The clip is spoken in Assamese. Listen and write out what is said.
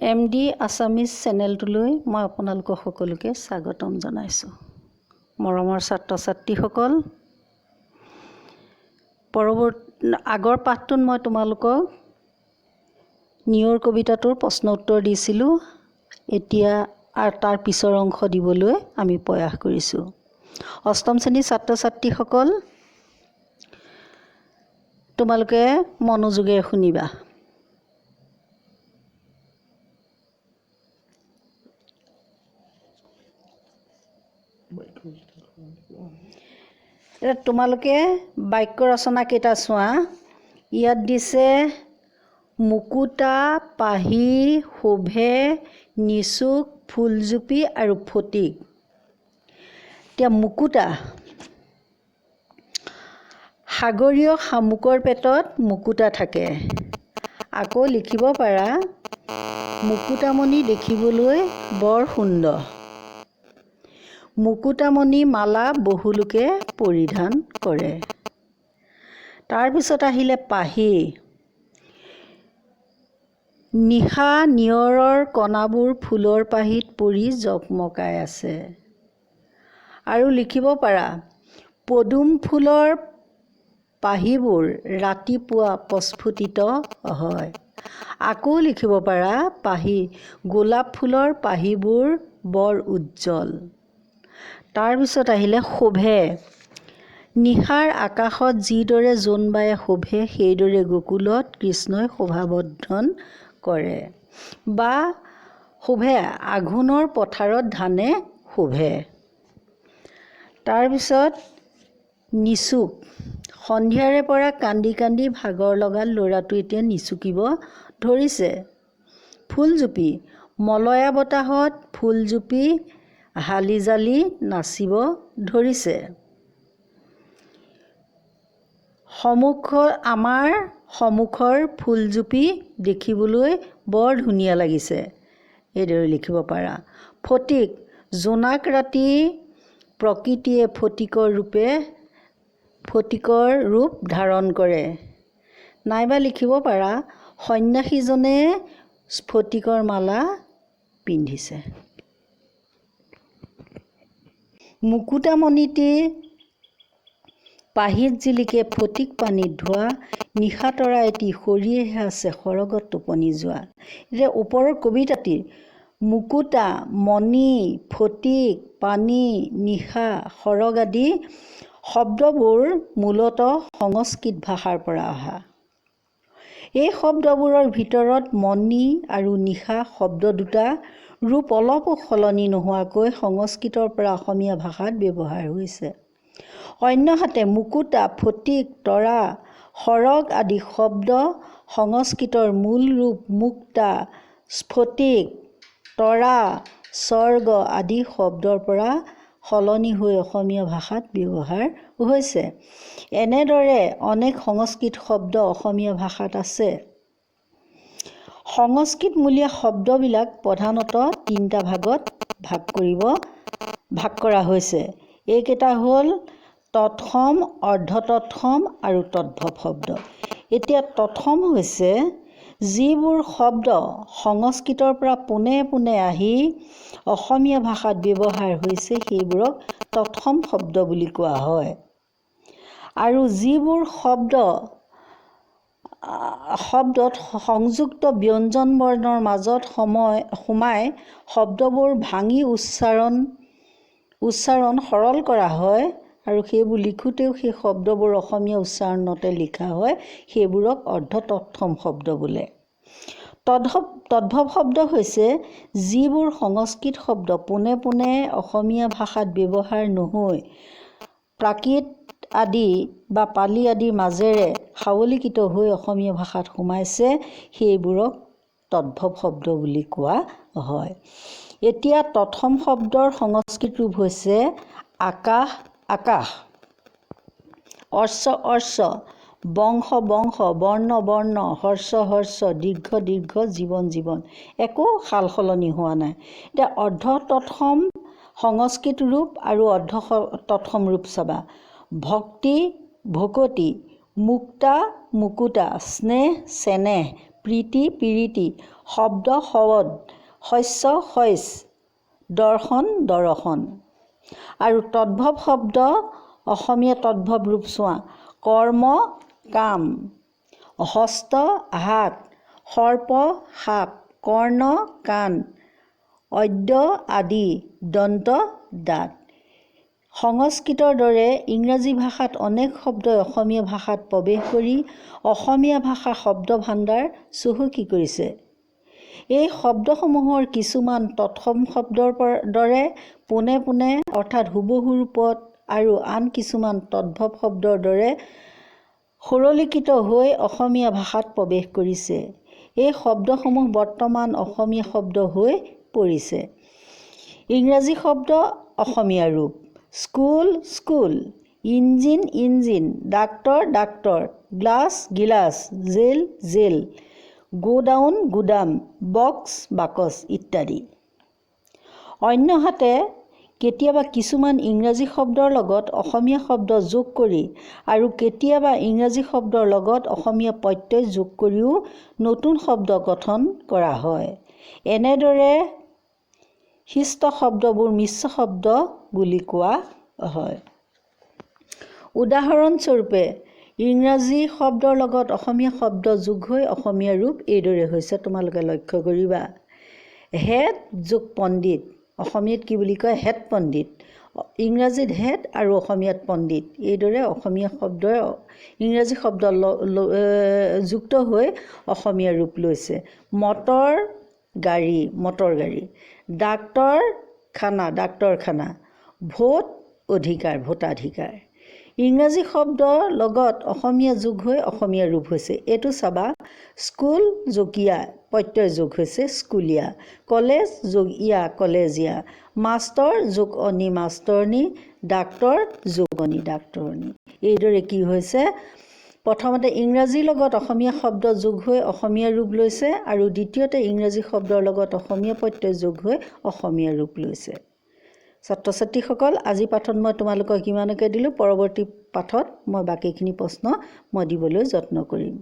MD আছামিজ চেনেলটোলৈ মই আপোনালোকক সকলোকে স্বাগতম জনাইছোঁ। মৰমৰ ছাত্ৰ ছাত্ৰীসকল, আগৰ পাঠটোত মই তোমালোকক নিয়ৰ কবিতাটোৰ প্ৰশ্ন উত্তৰ দিছিলোঁ। এতিয়া তাৰ পিছৰ অংশ দিবলৈ আমি প্ৰয়াস কৰিছোঁ। অষ্টম শ্ৰেণীৰ ছাত্ৰ ছাত্ৰীসকল, তোমালোকে মনোযোগেৰে শুনিবা। তোমালোকে বাক্য ৰচনা কেইটা চোৱা। ইয়াত দিছে মুকুতা, পাহি, শোভে, নিচুক, ফুলজুপি আৰু ফটিক। এতিয়া মুকুতা, সাগৰীয় শামুকৰ পেটত মুকুতা থাকে। আকৌ লিখিব পাৰা, মুকুতামণি দেখিবলৈ বৰ সুন্দৰ। মুকুতামণি মালা বহুলোকে পৰিধান কৰে। তাৰপিছত আহিলে পাহি। নিশা নিয়ৰৰ কণাবোৰ ফুলৰ পাহিত পৰি জকমকাই আছে। আৰু লিখিব পাৰা, পদুম ফুলৰ পাহিবোৰ ৰাতিপুৱা প্ৰস্ফুটিত হয়। আকৌ লিখিব পাৰা, পাহি, গোলাপ ফুলৰ পাহিবোৰ বৰ উজ্জ্বল। তাৰপিছত আহিলে শোভে। নিশাৰ আকাশত যিদৰে জোনবায়ে শোভে, সেইদৰে গকুলত কৃষ্ণই শোভাবৰ্ধন কৰে। বা শোভে, আঘোণৰ পথাৰত ধানে শোভে। তাৰপিছত নিচুক। সন্ধিয়াৰে পৰা কান্দি কান্দি ভাগৰ লগা ল'ৰাটো এতিয়া নিচুকিব ধৰিছে। ফুলজুপি। মলয়া বতাহত ফুলজুপি হালি জালি নাচিব ধৰিছে। আমাৰ সন্মুখৰ ফুলজুপি দেখিবলৈ বৰ ধুনীয়া লাগিছে। এইদৰে লিখিব পাৰা। ফটিক। জোনাক ৰাতি প্ৰকৃতিয়ে ফটিকৰ ৰূপ ধাৰণ কৰে। নাইবা লিখিব পাৰা, সন্ন্যাসীজনে স্ফটিকৰ মালা পিন্ধিছে। মুকুতামণিটি পাহিত জিলিকে ফটিক পানীত ধোৱা, নিশাতৰা এটি সৰিয়েহে আছে সৰগত টোপনি যোৱা। এতিয়া ওপৰৰ কবিতাটিৰ মুকুতা, মণি, ফটিক, পানী, নিশা, সৰগ আদি শব্দবোৰ মূলতঃ সংস্কৃত ভাষাৰ পৰা অহা। এই শব্দবোৰৰ ভিতৰত মণি আৰু নিশা শব্দ দুটা ৰূপ অলপো সলনি নোহোৱাকৈ সংস্কৃতৰ পৰা অসমীয়া ভাষাত ব্যৱহাৰ হৈছে। অন্যহাতে মুকুতা, ফটিক, তৰা, সৰগ আদি শব্দ সংস্কৃতৰ মূল ৰূপ মুক্তা, স্ফটিক, তৰা, স্বৰ্গ আদি শব্দৰ পৰা সলনি হৈ অসমীয়া ভাষাত ব্যৱহাৰ হৈছে। এনেদৰে অনেক সংস্কৃত শব্দ অসমীয়া ভাষাত আছে। সংস্কৃতমূলীয় শব্দবিলাক প্ৰধানতঃ তিনিটা ভাগত ভাগ কৰা হৈছে। এইকেইটা হ'ল তৎসম, অৰ্ধতৎসম আৰু তদ্ভৱ শব্দ। এতিয়া তৎসম হৈছে যিবোৰ শব্দ সংস্কৃতৰ পৰা পোনে পোনে আহি অসমীয়া ভাষাত ব্যৱহাৰ হৈছে, সেইবোৰক তৎসম শব্দ বুলি কোৱা হয়। আৰু যিবোৰ শব্দত সংযুক্ত ব্যঞ্জন বৰ্ণৰ মাজত সোমাই শব্দবোৰ ভাঙি উচ্চাৰণ সৰল কৰা হয় আৰু সেইবোৰ লিখোঁতেও সেই শব্দবোৰ অসমীয়া উচ্চাৰণতে লিখা হয়, সেইবোৰক অৰ্ধতৎসম শব্দ বোলে। তদ্ভৱ শব্দ হৈছে যিবোৰ সংস্কৃত শব্দ পোনে পোনে অসমীয়া ভাষাত ব্যৱহাৰ নহৈ প্ৰাকৃত আদি বা পালি আদিৰ মাজেৰে সাৱলীকৃত হৈ অসমীয়া ভাষাত সোমাইছে, সেইবোৰক তদ্ভৱ শব্দ বুলি কোৱা হয়। এতিয়া তৎসম শব্দৰ সংস্কৃত ৰূপ হৈছে আকাশ, আকাশ, অৰ্চ, অৰ্চ, বংশ, বংশ, বৰ্ণ, বৰ্ণ, হৰ্ষ, হৰ্ষ, দীৰ্ঘ, দীৰ্ঘ, জীৱন, জীৱন। একো সাল সলনি হোৱা নাই। এতিয়া অৰ্ধ তৎসম সংস্কৃত ৰূপ আৰু অৰ্ধ তৎসম ৰূপ চাবা। ভক্তি, ভকতি, মুক্তা, মুকুতা, স্নেহ, চেনেহ, প্ৰীতি পীড়িতি, শব্দ শৱদ, শস্য শইচ, দৰ্শন দৰশন। আৰু তদ্ভৱ শব্দ অসমীয়া তদ্ভৱ ৰূপ চোৱা। কৰ্ম কাম, হস্ত হাত, সৰ্প সাপ, কৰ্ণ কাণ, অদ্য আদি, দন্ত দাঁত। সংস্কৃতৰ দৰে ইংৰাজী ভাষাত অনেক শব্দই অসমীয়া ভাষাত প্ৰৱেশ কৰি অসমীয়া ভাষাৰ শব্দ ভাণ্ডাৰ চহকী কৰিছে। এই শব্দসমূহৰ কিছুমান তৎসম শব্দৰ দৰে পোনে পোনে অৰ্থাৎ হুবহু ৰূপত আৰু আন কিছুমান তদ্ভৱ শব্দৰ দৰে সৰলীকৃত হৈ অসমীয়া ভাষাত প্ৰৱেশ কৰিছে। এই শব্দসমূহ বৰ্তমান অসমীয়া শব্দ হৈ পৰিছে। ইংৰাজী শব্দ অসমীয়া ৰূপ: school school, engine engine, doctor doctor, glass গিলাছ, জেল জেল, গোডাউন গুদাম, বক্স বাকচ ইত্যাদি। অন্যহাতে কেতিয়াবা কিছুমান ইংৰাজী শব্দৰ লগত অসমীয়া শব্দ যোগ কৰি আৰু কেতিয়াবা ইংৰাজী শব্দৰ লগত অসমীয়া প্ৰত্যয় যোগ কৰিও নতুন শব্দ গঠন কৰা হয়। এনেদৰে সৃষ্ট শব্দবোৰ মিশ্ৰ শব্দ বুলি কোৱা হয়। উদাহৰণস্বৰূপে ইংৰাজী শব্দৰ লগত অসমীয়া শব্দ যোগ হৈ অসমীয়া ৰূপ এইদৰে হৈছে, তোমালোকে লক্ষ্য কৰিবা। হেড যোগ পণ্ডিত, অসমীয়াত কি বুলি কয়? হেড পণ্ডিত। ইংৰাজীত হেড আৰু অসমীয়াত পণ্ডিত। এইদৰে অসমীয়া শব্দই ইংৰাজী শব্দ যুক্ত হৈ অসমীয়া ৰূপ লৈছে। মটৰ গাড়ী, মটৰ গাড়ী। ডাক্তৰ খানা, ডাক্তৰখানা। ভোট অধিকাৰ, ভোটাধিকাৰ। ইংৰাজী শব্দৰ লগত অসমীয়া যোগ হৈ অসমীয়া ৰূপ হৈছে। এইটো চাবা। স্কুল যোগ ইয়া, প্ৰত্যয় যোগ হৈছে স্কুলীয়া। কলেজ যোগ ইয়া, কলেজীয়া। মাষ্টৰ যোগ অনি, মাষ্টৰণী। ডাক্তৰ যোগ অনি, ডাক্তৰণী। এইদৰে কি হৈছে? প্ৰথমতে ইংৰাজীৰ লগত অসমীয়া শব্দ যোগ হৈ অসমীয়া ৰূপ লৈছে আৰু দ্বিতীয়তে ইংৰাজী শব্দৰ লগত অসমীয়া প্ৰত্যয় যোগ হৈ অসমীয়া ৰূপ লৈছে। ছাত্ৰ ছাত্ৰীসকল, আজি পাঠত মই তোমালোকক ইমানকে দিলোঁ। পৰৱৰ্তী পাঠত মই বাকীখিনি প্ৰশ্ন মই দিবলৈ যত্ন কৰিম।